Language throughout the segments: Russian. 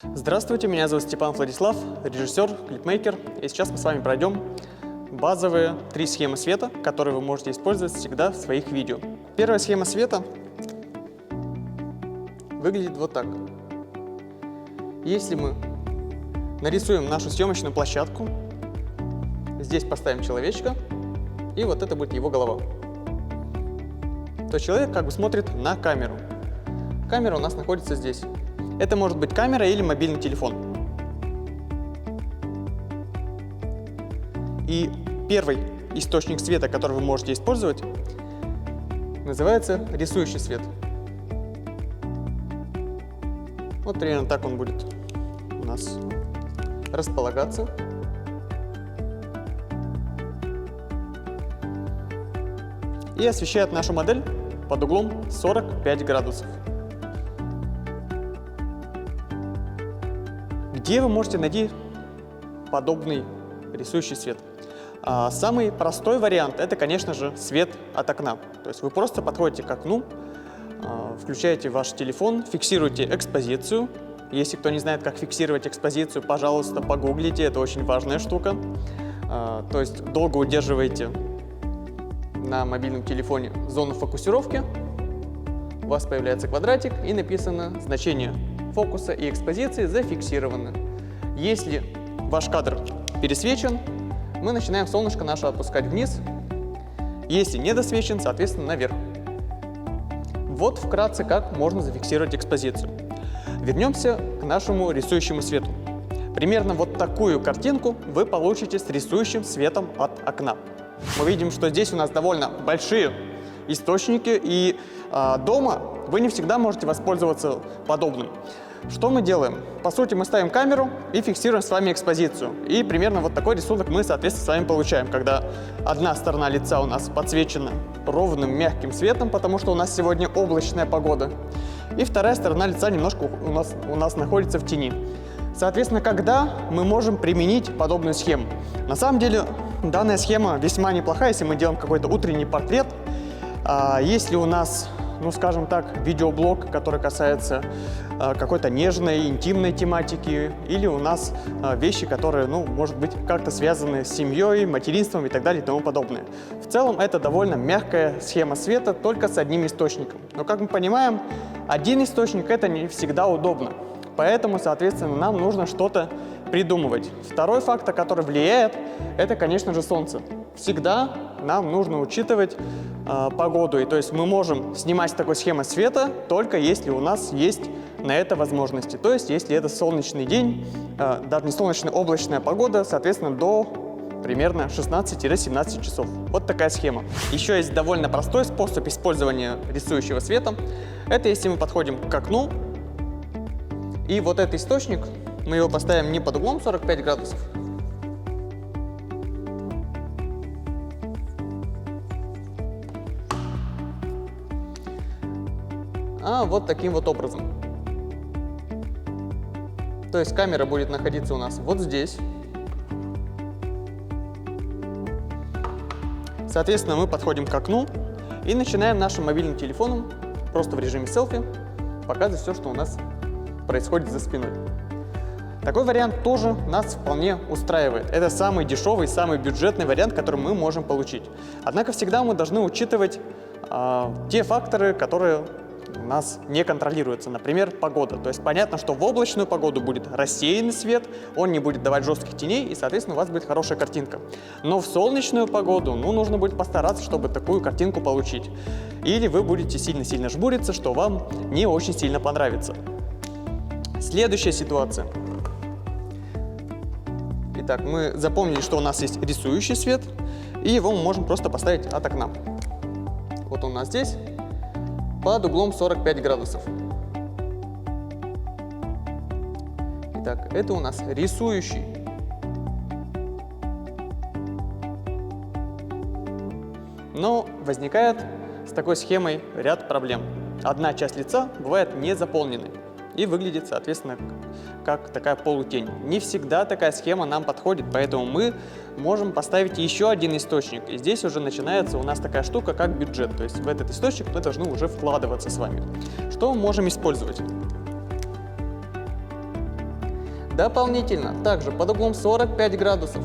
Здравствуйте, меня зовут Степан Владислав, режиссер, клипмейкер, и сейчас мы с вами пройдем базовые 3 схемы света, которые вы можете использовать всегда в своих видео. Первая схема света выглядит вот так. Если мы нарисуем нашу съемочную площадку, здесь поставим человечка, и вот это будет его голова, то человек как бы смотрит на камеру. Камера у нас находится здесь. Это может быть камера или мобильный телефон. И первый источник света, который вы можете использовать, называется рисующий свет. Вот примерно так он будет у нас располагаться. И освещает нашу модель под углом 45 градусов. Где вы можете найти подобный рисующий свет? Самый простой вариант – это, конечно же, свет от окна. То есть вы просто подходите к окну, включаете ваш телефон, фиксируете экспозицию. Если кто не знает, как фиксировать экспозицию, пожалуйста, погуглите, это очень важная штука. То есть долго удерживаете на мобильном телефоне зону фокусировки, у вас появляется квадратик и написано значение фокуса и экспозиции зафиксированы. Если ваш кадр пересвечен, мы начинаем солнышко наше опускать вниз. Если не досвечен, соответственно, наверх. Вот вкратце, как можно зафиксировать экспозицию. Вернемся к нашему рисующему свету. Примерно вот такую картинку вы получите с рисующим светом от окна. Мы видим, что здесь у нас довольно большие источники, и дома вы не всегда можете воспользоваться подобным. Что мы делаем? По сути, мы ставим камеру и фиксируем с вами экспозицию. И примерно вот такой рисунок мы, соответственно, с вами получаем, когда одна сторона лица у нас подсвечена ровным мягким светом, потому что у нас сегодня облачная погода, и вторая сторона лица немножко у нас находится в тени. Соответственно, когда мы можем применить подобную схему? На самом деле, данная схема весьма неплохая, если мы делаем какой-то утренний портрет. Если у нас, ну скажем так, видеоблог, который касается какой-то нежной, интимной тематики, или у нас вещи, которые, ну, может быть, как-то связаны с семьей, материнством и так далее и тому подобное. В целом, это довольно мягкая схема света, только с одним источником. Но, как мы понимаем, один источник – это не всегда удобно. Поэтому, соответственно, нам нужно что-то придумывать. Второй фактор, который влияет, это, конечно же, солнце. Всегда нам нужно учитывать погоду. И то есть мы можем снимать такой схемой света, только если у нас есть на это возможности. То есть если это солнечный день, даже не солнечная, облачная погода, соответственно, до примерно 16-17 часов. Вот такая схема. Еще есть довольно простой способ использования рисующего света. Это если мы подходим к окну, и вот этот источник, мы его поставим не под углом 45 градусов, а вот таким вот образом. То есть камера будет находиться у нас вот здесь. Соответственно, мы подходим к окну и начинаем нашим мобильным телефоном, просто в режиме селфи, показывать все, что у нас происходит за спиной. Такой вариант тоже нас вполне устраивает. Это самый дешевый, самый бюджетный вариант, который мы можем получить. Однако всегда мы должны учитывать те факторы, которые у нас не контролируются. Например, погода. То есть понятно, что в облачную погоду будет рассеянный свет, он не будет давать жестких теней, и, соответственно, у вас будет хорошая картинка. Но в солнечную погоду, ну, нужно будет постараться, чтобы такую картинку получить. Или вы будете сильно-сильно жмуриться, что вам не очень сильно понравится. Следующая ситуация. Итак, мы запомнили, что у нас есть рисующий свет, и его мы можем просто поставить от окна. Вот он у нас здесь, под углом 45 градусов. Итак, это у нас рисующий. Но возникает с такой схемой ряд проблем. Одна часть лица бывает не заполненной и выглядит, соответственно, как такая полутень. Не всегда такая схема нам подходит, поэтому мы можем поставить еще один источник. И здесь уже начинается у нас такая штука, как бюджет. То есть в этот источник мы должны уже вкладываться с вами. Что мы можем использовать? Дополнительно, также под углом 45 градусов,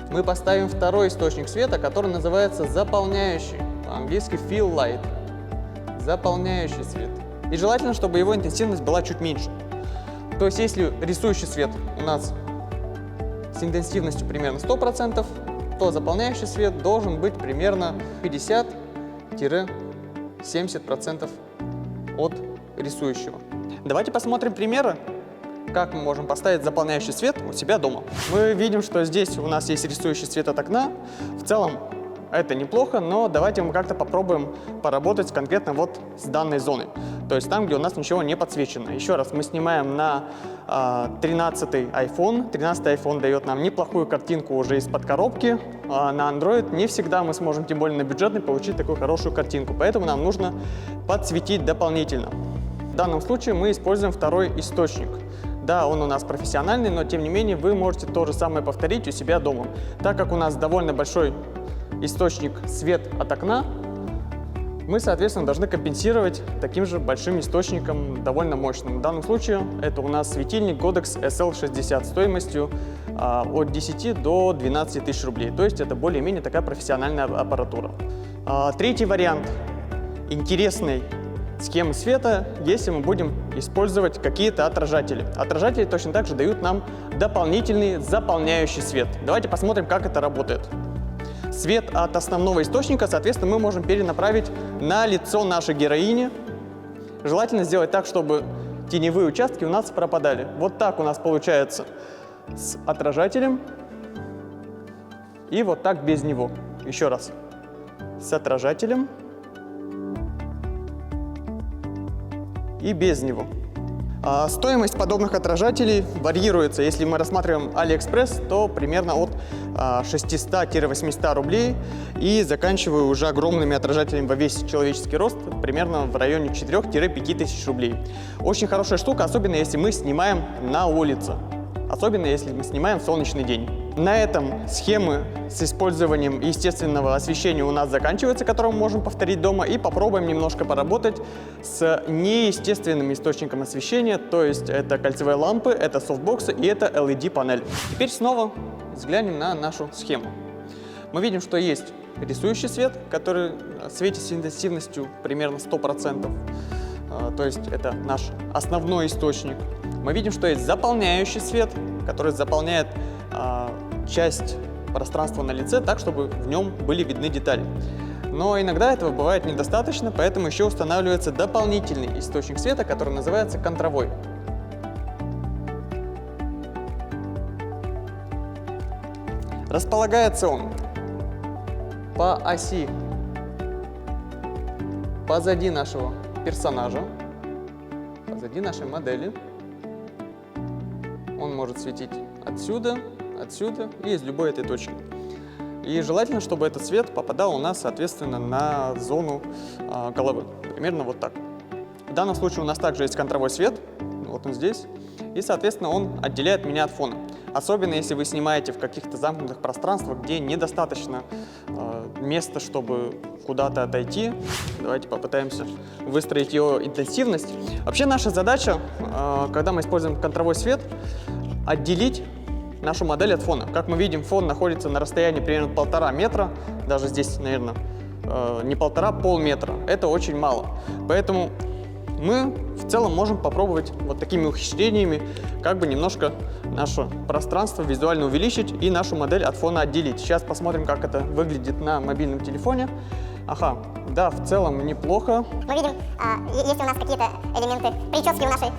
мы поставим второй источник света, который называется заполняющий, по-английски fill light, заполняющий свет. И желательно, чтобы его интенсивность была чуть меньше. То есть, если рисующий свет у нас с интенсивностью примерно 100%, то заполняющий свет должен быть примерно 50-70% от рисующего. Давайте посмотрим примеры, как мы можем поставить заполняющий свет у себя дома. Мы видим, что здесь у нас есть рисующий свет от окна. В целом это неплохо, но давайте мы как-то попробуем поработать конкретно вот с данной зоной. То есть там, где у нас ничего не подсвечено. Еще раз, мы снимаем на 13-й iPhone. 13-й iPhone дает нам неплохую картинку уже из-под коробки. На Android не всегда мы сможем, тем более на бюджетный, получить такую хорошую картинку. Поэтому нам нужно подсветить дополнительно. В данном случае мы используем второй источник. Да, он у нас профессиональный, но тем не менее вы можете то же самое повторить у себя дома. Так как у нас довольно большой источник свет от окна, мы, соответственно, должны компенсировать таким же большим источником, довольно мощным. В данном случае это у нас светильник Godox SL60 стоимостью от 10 до 12 тысяч рублей. То есть это более-менее такая профессиональная аппаратура. Третий вариант интересной схемы света, если мы будем использовать какие-то отражатели. Отражатели точно так же дают нам дополнительный заполняющий свет. Давайте посмотрим, как это работает. Свет от основного источника, соответственно, мы можем перенаправить на лицо нашей героини. Желательно сделать так, чтобы теневые участки у нас пропадали. Вот так у нас получается с отражателем и вот так без него. Еще раз. С отражателем и без него. Стоимость подобных отражателей варьируется. Если мы рассматриваем AliExpress, то примерно от 600-800 рублей и заканчивая уже огромными отражателями во весь человеческий рост, примерно в районе 4-5 тысяч рублей. Очень хорошая штука, особенно если мы снимаем на улице, особенно если мы снимаем в солнечный день. На этом схемы с использованием естественного освещения у нас заканчиваются, которые мы можем повторить дома, и попробуем немножко поработать с неестественным источником освещения, то есть это кольцевые лампы, это софтбоксы и это LED-панель. Теперь снова взглянем на нашу схему. Мы видим, что есть рисующий свет, который светит с интенсивностью примерно 100%, то есть это наш основной источник. Мы видим, что есть заполняющий свет, который заполняет часть пространства на лице так, чтобы в нем были видны детали. Но иногда этого бывает недостаточно, поэтому еще устанавливается дополнительный источник света, который называется контровой. Располагается он по оси позади нашего персонажа, позади нашей модели. Он может светить отсюда, отсюда и из любой этой точки. И желательно, чтобы этот свет попадал у нас, соответственно, на зону головы. Примерно вот так. В данном случае у нас также есть контровой свет, вот он здесь, и, соответственно, он отделяет меня от фона. Особенно, если вы снимаете в каких-то замкнутых пространствах, где недостаточно места, чтобы куда-то отойти. Давайте попытаемся выстроить его интенсивность. Вообще наша задача, когда мы используем контровой свет, отделить нашу модель от фона. Как мы видим, фон находится на расстоянии примерно 1,5 метра, даже здесь, наверное, не 1,5, полметра. Это очень мало. Поэтому мы в целом можем попробовать вот такими ухищрениями как бы немножко наше пространство визуально увеличить и нашу модель от фона отделить. Сейчас посмотрим, как это выглядит на мобильном телефоне. Ага, да, в целом неплохо. Мы видим, если у нас какие-то элементы прически у нашей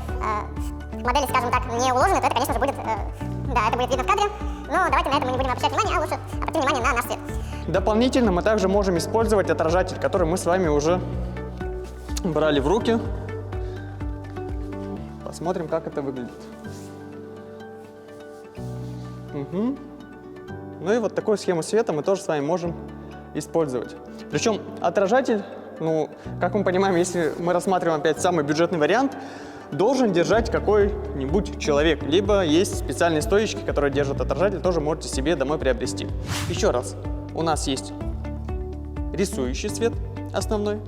модели, скажем так, не уложены, то это, конечно же, будет, да, это будет видно в кадре. Но давайте на это мы не будем обращать внимание, а лучше обратим внимание на наш цвет. Дополнительно мы также можем использовать отражатель, который мы с вами уже брали в руки. Посмотрим, как это выглядит. Угу. Ну и вот такую схему света мы тоже с вами можем использовать. Причем отражатель, ну, как мы понимаем, если мы рассматриваем опять самый бюджетный вариант, должен держать какой-нибудь человек. Либо есть специальные стоечки, которые держат отражатель, тоже можете себе домой приобрести. Еще раз, у нас есть рисующий свет основной,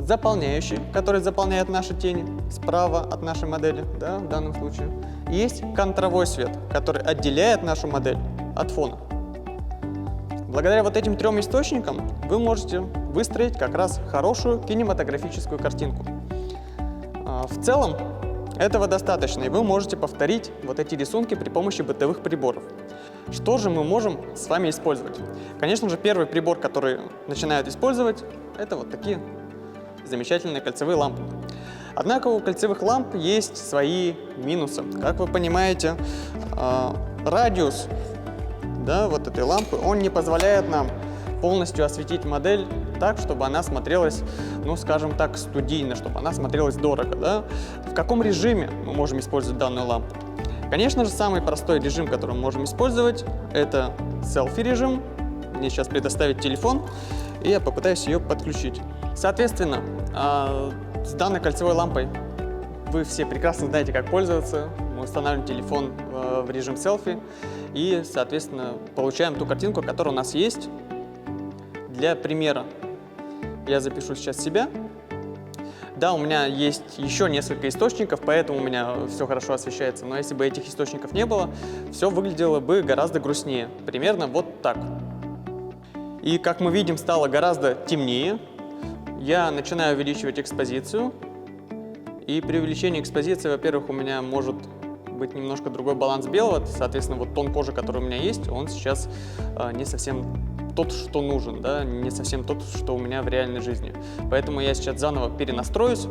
заполняющий, который заполняет наши тени справа от нашей модели, да, в данном случае. И есть контровой свет, который отделяет нашу модель от фона. Благодаря вот этим 3 источникам вы можете выстроить как раз хорошую кинематографическую картинку. В целом этого достаточно, и вы можете повторить вот эти рисунки при помощи бытовых приборов. Что же мы можем с вами использовать? Конечно же, первый прибор, который начинают использовать, это вот такие замечательные кольцевые лампы. Однако у кольцевых ламп есть свои минусы. Как вы понимаете, радиус, да, вот этой лампы, он не позволяет нам полностью осветить модель так, чтобы она смотрелась, ну, скажем так, студийно, чтобы она смотрелась дорого, да? В каком режиме мы можем использовать данную лампу? Конечно же, самый простой режим, который мы можем использовать, это селфи-режим. Мне сейчас предоставит телефон, и я попытаюсь ее подключить. Соответственно, с данной кольцевой лампой вы все прекрасно знаете, как пользоваться. Мы устанавливаем телефон в режим селфи и, соответственно, получаем ту картинку, которая у нас есть. Для примера я запишу сейчас себя. Да, у меня есть еще несколько источников, поэтому у меня все хорошо освещается. Но если бы этих источников не было, все выглядело бы гораздо грустнее. Примерно вот так. И, как мы видим, стало гораздо темнее. Я начинаю увеличивать экспозицию. И при увеличении экспозиции, во-первых, у меня может быть немножко другой баланс белого. Соответственно, вот тон кожи, который у меня есть, он сейчас не совсем тот, что нужен, да, не совсем тот, что у меня в реальной жизни. Поэтому я сейчас заново перенастроюсь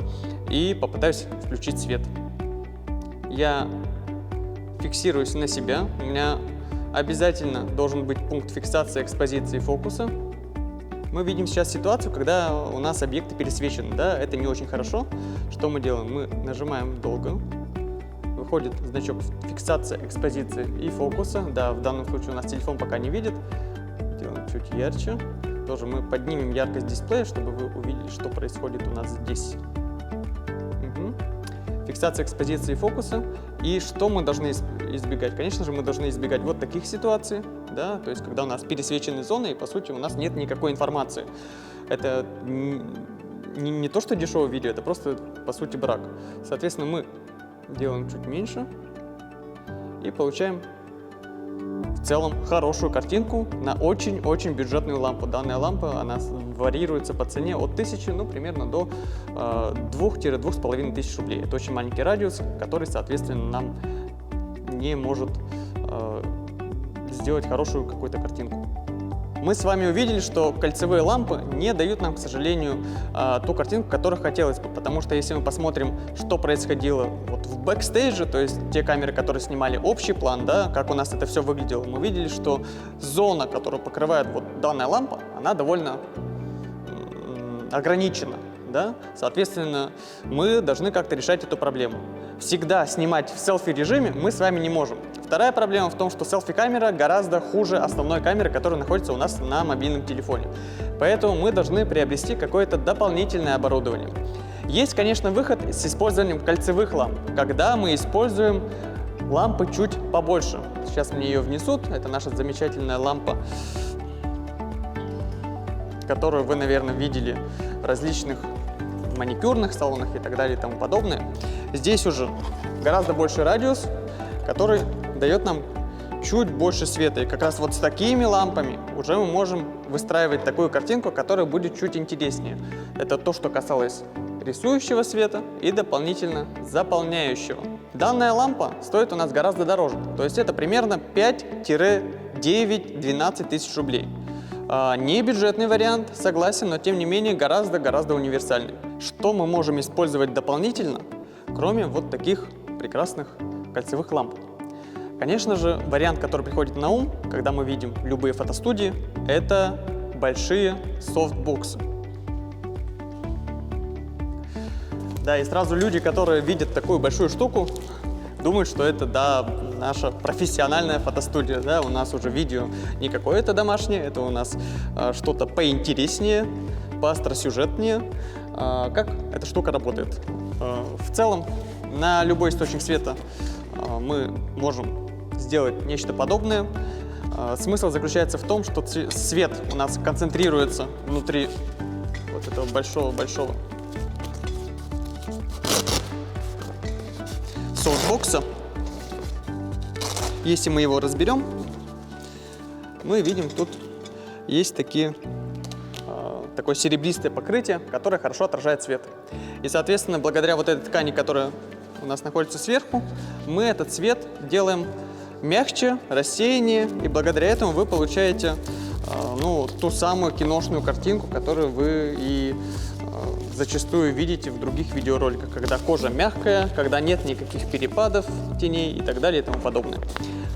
и попытаюсь включить свет. Я фиксируюсь на себя. У меня обязательно должен быть пункт фиксации экспозиции и фокуса. Мы видим сейчас ситуацию, когда у нас объекты пересвечены, да, это не очень хорошо. Что мы делаем? Мы нажимаем долго, выходит значок фиксация экспозиции и фокуса. Да, в данном случае у нас телефон пока не видит. Делаем чуть ярче. Тоже мы поднимем яркость дисплея, чтобы вы увидели, что происходит у нас здесь. Фиксация экспозиции и фокуса. И что мы должны избегать? Конечно же, мы должны избегать вот таких ситуаций, да, то есть когда у нас пересвечены зоны, и по сути у нас нет никакой информации. Это не то, что дешевое видео, это просто по сути брак. Соответственно, мы делаем чуть меньше и получаем в целом хорошую картинку на очень-очень бюджетную лампу. Данная лампа, она варьируется по цене от 1000, ну, примерно до 2-2,5 рублей. Это очень маленький радиус, который, соответственно, нам не может сделать хорошую какую-то картинку. Мы с вами увидели, что кольцевые лампы не дают нам, к сожалению, ту картинку, которую хотелось бы. Потому что если мы посмотрим, что происходило вот в бэкстейдже, то есть те камеры, которые снимали общий план, да, как у нас это все выглядело, мы видели, что зона, которую покрывает вот данная лампа, она довольно ограничена. Да? Соответственно, мы должны как-то решать эту проблему. Всегда снимать в селфи-режиме мы с вами не можем. Вторая проблема в том, что селфи-камера гораздо хуже основной камеры, которая находится у нас на мобильном телефоне. Поэтому мы должны приобрести какое-то дополнительное оборудование. Есть, конечно, выход с использованием кольцевых ламп, когда мы используем лампы чуть побольше. Сейчас мне ее внесут. Это наша замечательная лампа, которую вы, наверное, видели в различных маникюрных салонах и так далее и тому подобное. Здесь уже гораздо больше радиус, который дает нам чуть больше света. И как раз вот с такими лампами уже мы можем выстраивать такую картинку, которая будет чуть интереснее. Это то, что касалось рисующего света и дополнительно заполняющего. Данная лампа стоит у нас гораздо дороже. То есть это примерно 5-9-12 тысяч рублей. Не бюджетный вариант, согласен, но тем не менее гораздо универсальный. Что мы можем использовать дополнительно, кроме вот таких прекрасных кольцевых ламп? Конечно же, вариант, который приходит на ум, когда мы видим любые фотостудии, это большие софтбоксы. Да, и сразу люди, которые видят такую большую штуку, думают, что это, да, наша профессиональная фотостудия, да, у нас уже видео не какое-то домашнее, это у нас что-то поинтереснее, поостросюжетнее. Как эта штука работает? В целом, на любой источник света мы можем сделать нечто подобное. Смысл заключается в том, что свет у нас концентрируется внутри вот этого большого софтбокса, если мы его разберем, мы видим, тут есть такое серебристое покрытие, которое хорошо отражает свет. И, соответственно, благодаря вот этой ткани, которая у нас находится сверху, мы этот цвет делаем мягче, рассеяннее, и благодаря этому вы получаете ту самую киношную картинку, которую вы и зачастую видите в других видеороликах, когда кожа мягкая, когда нет никаких перепадов теней и так далее и тому подобное.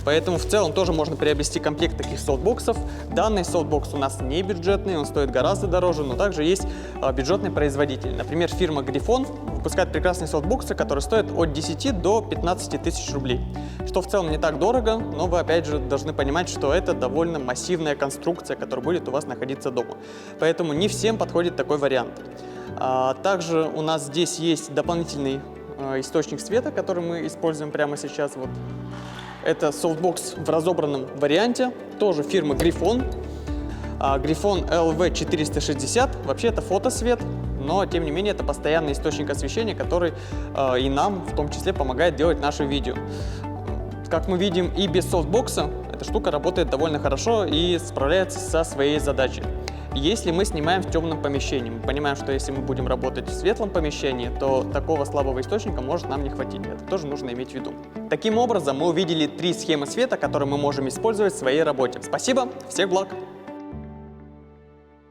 Поэтому в целом тоже можно приобрести комплект таких софтбоксов. Данный софтбокс у нас не бюджетный, он стоит гораздо дороже, но также есть бюджетный производитель. Например, фирма Грифон выпускает прекрасные софтбоксы, которые стоят от 10 до 15 тысяч рублей. Что в целом не так дорого, но вы опять же должны понимать, что это довольно массивная конструкция, которая будет у вас находиться дома. Поэтому не всем подходит такой вариант. Также у нас здесь есть дополнительный источник света, который мы используем прямо сейчас. Вот. Это софтбокс в разобранном варианте, тоже фирмы Грифон. Грифон LV460, вообще это фотосвет, но тем не менее это постоянный источник освещения, который и нам в том числе помогает делать наши видео. Как мы видим, и без софтбокса эта штука работает довольно хорошо и справляется со своей задачей. Если мы снимаем в темном помещении, мы понимаем, что если мы будем работать в светлом помещении, то такого слабого источника может нам не хватить. Это тоже нужно иметь в виду. Таким образом, мы увидели 3 схемы света, которые мы можем использовать в своей работе. Спасибо, всех благ!